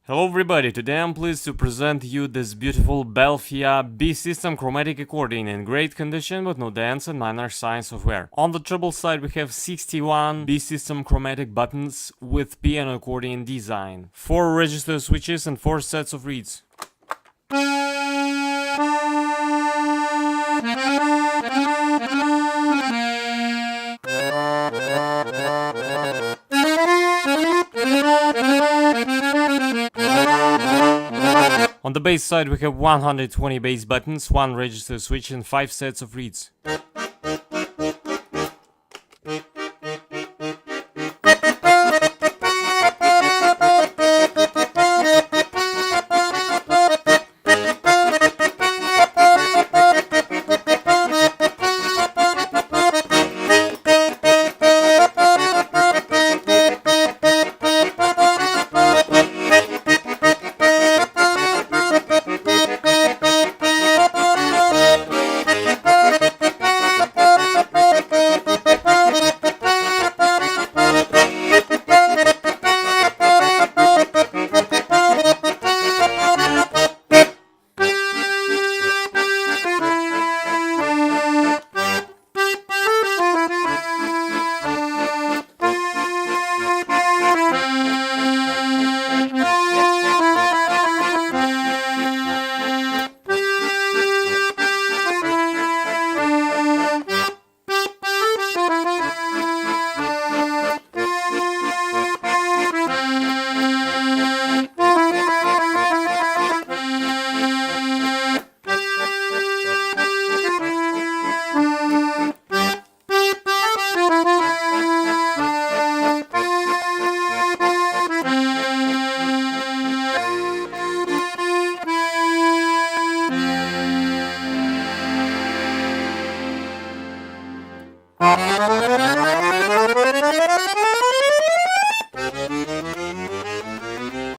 Hello everybody, today I'm pleased to present you this beautiful Bellphia B System chromatic accordion in great condition with no dance and minor signs of wear. On the treble side we have 61 B System chromatic buttons with piano accordion design, 4 register switches and 4 sets of reeds. On the bass side we have 120 bass buttons, 1 register switch and 5 sets of reeds.